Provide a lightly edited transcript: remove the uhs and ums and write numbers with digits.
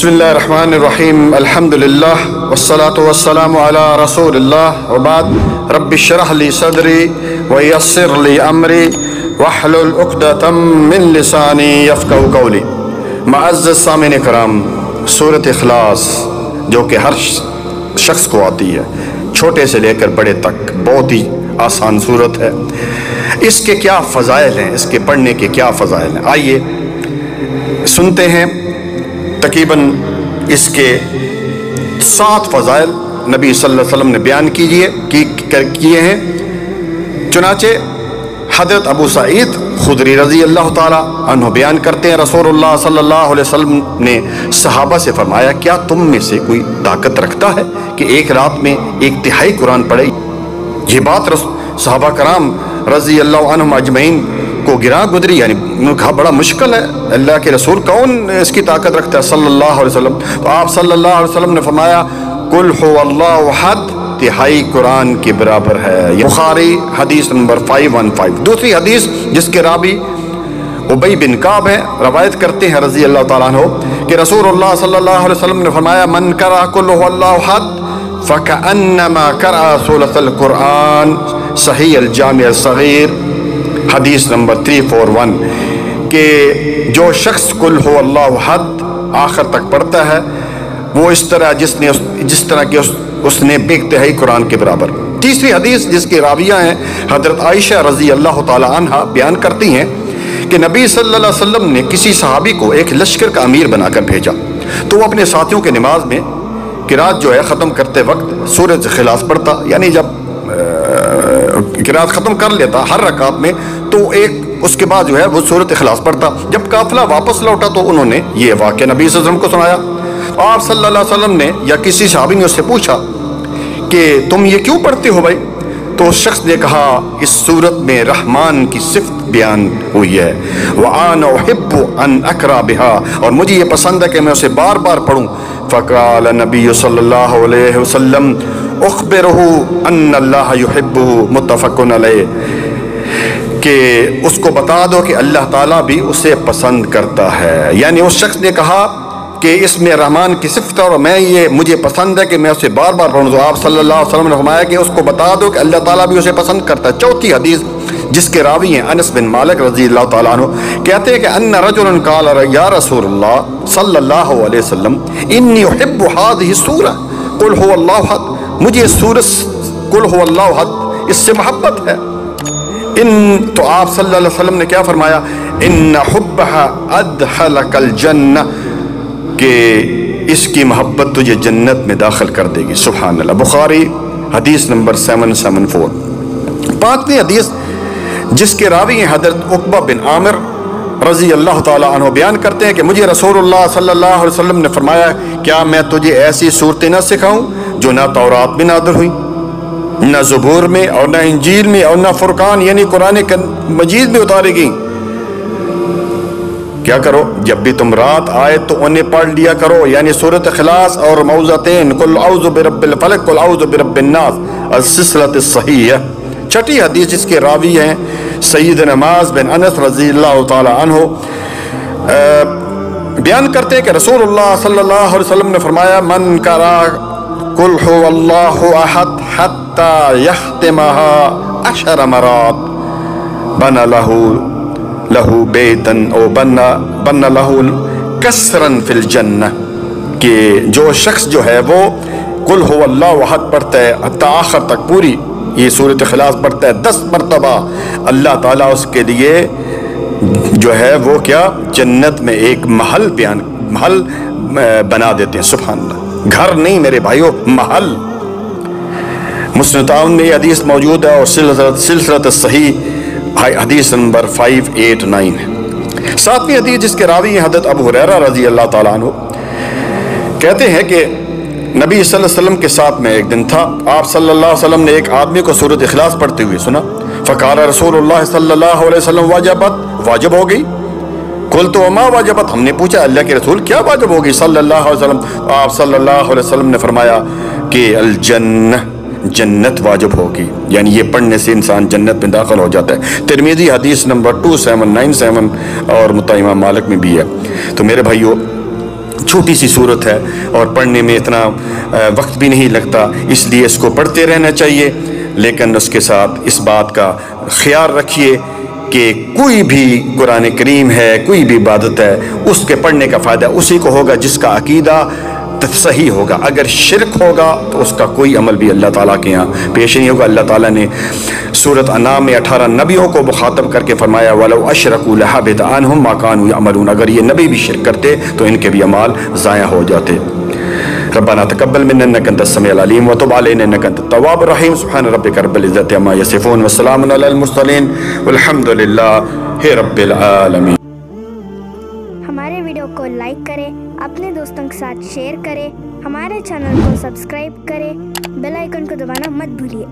بسم اللہ الرحمن الرحیم الحمدللہ والصلاة والسلام علی رسول اللہ وبعد رب اشرح لی صدری ویسر لی امری واحلل عقدۃ من لسانی یفقہوا قولی۔ معزز سامعین کرام، سورۃ اخلاص جو کہ ہر شخص کو آتی ہے، چھوٹے سے لے کر بڑے تک، بہت ہی آسان سورت ہے۔ اس کے کیا فضائل ہیں، اس کے پڑھنے کے کیا فضائل ہیں، آئیے سنتے ہیں۔ تقریباً اس کے 7 فضائل نبی صلی اللہ علیہ وسلم نے بیان کیے ہیں۔ چنانچہ حضرت ابو سعید خدری رضی اللہ تعالیٰ عنہ بیان کرتے ہیں، رسول اللہ صلی اللہ علیہ وسلم نے صحابہ سے فرمایا، کیا تم میں سے کوئی طاقت رکھتا ہے کہ ایک رات میں 1/3 قرآن پڑھے؟ یہ بات صحابہ کرام رضی اللہ عنہم اجمعین کو گرا گزری، یعنی انہوں نے کہا بڑا مشکل ہے، اللہ کے رسول کون اس کی طاقت رکھتا ہے صلی اللہ علیہ وسلم؟ تو آپ صلی اللہ علیہ وسلم نے فرمایا، قل هو اللہ احد 1/3 قرآن کے برابر ہے۔ یہ بخاری حدیث نمبر 515۔ دوسری حدیث جس کے راوی ابی بن کعب ہے، روایت کرتے ہیں رضی اللہ تعالیٰ عنہ کہ رسول اللہ صلی اللہ علیہ وسلم نے فرمایا، من قرأ قل هو اللہ احد فکأنما قرأ ثلث القرآن۔ صحیح الجامع الصغیر حدیث نمبر 341، کہ جو شخص قل هو اللہ احد آخر تک پڑھتا ہے وہ اس طرح جس طرح کہ اس نے 1/3 قرآن کے برابر۔ تیسری حدیث جس کے راویہ ہیں حضرت عائشہ رضی اللہ تعالی عنہا، بیان کرتی ہیں کہ نبی صلی اللہ علیہ وسلم نے کسی صحابی کو ایک لشکر کا امیر بنا کر بھیجا، تو وہ اپنے ساتھیوں کے نماز میں قرات جو ہے ختم کرتے وقت سورۃ اخلاص پڑھتا، یعنی جب قرات ختم کر لیتا ہر رکعت میں تو اس کے بعد جو ہے وہ سورۃ اخلاص پڑھتا۔ جب قافلہ واپس لوٹا تو انہوں نے یہ واقعہ نبی صلی اللہ علیہ وسلم کو سنایا۔ آپ صلی اللہ علیہ وسلم نے یا کسی صحابی نے اس سے پوچھا کہ تم یہ کیوں پڑھتے ہو بھائی؟ تو اس شخص نے کہا، اس صورت میں رحمان کی صفت بیان ہوئی ہے، وَأَنَا أُحِبُّ أَنْ أَقْرَأَ بِهَا، اور مجھے یہ پسند ہے کہ میں اسے بار بار پڑھوں۔ فَقَالَ نبی صلی اللہ علیہ وسلم اخبرہ ان اللہ یحبہ، متفق علیہ، کہ اس کو بتا دو کہ اللہ تعالیٰ بھی اسے پسند کرتا ہے۔ یعنی اس شخص نے کہا کہ اس میں رحمان کی صفت ہے اور مجھے پسند ہے کہ میں اسے بار بار پڑھوں، تو آپ صلی اللہ علیہ وسلم نے فرمایا کہ اس کو بتا دو کہ اللہ تعالیٰ بھی اسے پسند کرتا ہے۔ چوتھی حدیث جس کے راوی ہیں انس بن مالک رضی اللہ تعالیٰ عنہ، کہتے ہیں کہ ان رجلا قال یا رسول اللہ صلی اللہ علیہ وسلم انی احب هذه السورة قل هو اللہ احد، مجھے سورۃ قل هو اللہ احد اس سے محبت ہے۔ تو آپ صلی اللہ علیہ وسلم نے کیا فرمایا، ان حبها ادخلک الجنہ، کہ اس کی محبت تجھے جنت میں داخل کر دے گی۔ سبحان اللہ۔ بخاری حدیث نمبر 774۔ 5ویں حدیث جس کے راوی ہیں حضرت عقبہ بن عامر رضی اللہ تعالیٰ عنہ، بیان کرتے ہیں کہ مجھے رسول اللہ صلی اللہ علیہ وسلم نے فرمایا، کیا میں تجھے ایسی صورتیں نہ سکھاؤں جو نہ تورات میں نازل ہوئی، نہ زبور میں، اور نہ انجیل میں، اور نہ فرقان یعنی قرآن مجید میں اتاری گئیں؟ کیا کرو، جب بھی تم رات آئے تو انہیں پڑھ لیا کرو، یعنی سورۃ اخلاص اور معوذتین، قل اعوذ برب الفلق، قل اعوذ برب الناس، السلسلۃ الصحیحہ۔ 6ٹھی حدیث جس کے راوی ہیں سیدنا معاذ بن انس رضی اللہ تعالی عنہ، بیان کرتے ہیں کہ رسول اللہ صلی اللہ علیہ وسلم نے فرمایا، من قرأ قل هو اللہ احد حتی یختمها 10 مرات بنى له بیتا او بنى له قصرا فی الجنہ، کہ جو شخص جو ہے وہ قل هو اللہ احد پڑھتا ہے حتی آخر تک پوری یہ سورۃ اخلاص پڑھتا ہے 10 مرتبہ، اللہ تعالیٰ اس کے لیے جو ہے وہ کیا جنت میں ایک محل بنا دیتے ہیں۔ سبحان اللہ، گھر نہیں میرے بھائیو، محل۔ مسند تعاون میں یہ حدیث موجود ہے اور سلسلۃ الصحیح حدیث نمبر 589 ہے۔ 7ویں حدیث جس کے راوی ہیں حضرت ابو ہریرہ رضی اللہ تعالیٰ عنہ، کہتے ہیں کہ نبی صلی اللہ علیہ وسلم کے ساتھ میں ایک دن تھا، آپ صلی اللہ علیہ وسلم نے ایک آدمی کو سورۃ اخلاص پڑھتے ہوئے سنا، فقال رسول اللہ صلی اللہ علیہ وسلم واجبت، واجب ہو گئی؟ قلت وما واجبت، ہم نے پوچھا اللہ کے رسول کیا واجب ہوگی صلی اللہ علیہ وسلم؟ آپ صلی اللہ علیہ وسلم نے فرمایا کہ الجنہ، جنت واجب ہوگی، یعنی یہ پڑھنے سے انسان جنت میں داخل ہو جاتا ہے۔ ترمذی حدیث نمبر 2797 اور مطالعہ مالک میں بھی ہے۔ تو میرے بھائیو، چھوٹی سی صورت ہے اور پڑھنے میں اتنا وقت بھی نہیں لگتا، اس لیے اس کو پڑھتے رہنا چاہیے، لیکن اس کے ساتھ اس بات کا خیال رکھیے کہ کوئی بھی قرآن کریم ہے، کوئی بھی عبادت ہے، اس کے پڑھنے کا فائدہ اسی کو ہوگا جس کا عقیدہ صحیح ہوگا۔ اگر شرک ہوگا تو اس کا کوئی عمل بھی اللہ تعالیٰ کے یہاں پیش نہیں ہوگا۔ اللہ تعالیٰ نے سورۃ انعام میں 18 نبیوں کو مخاطب کر کے فرمایا وَلَوْ أَشْرَكُوا لَحَبِطَ عَنْهُمْ مَا كَانُوا يَعْمَلُونَ، اگر یہ نبی بھی شرک کرتے تو ان کے بھی اعمال ضائع ہو جاتے۔ ربنا تقبل منا انك انت السميع العليم وتب علينا انك انت التواب الرحيم سبحان ربك رب العزة عما يصفون وسلام على المرسلين والحمد لله رب العالمين۔ ہمارے ویڈیو کو لائک کریں، اپنے دوستوں کے ساتھ شیئر کریں، ہمارے چینل کو سبسکرائب کریں، بیل آئیکن کو دبانا مت بھولیے۔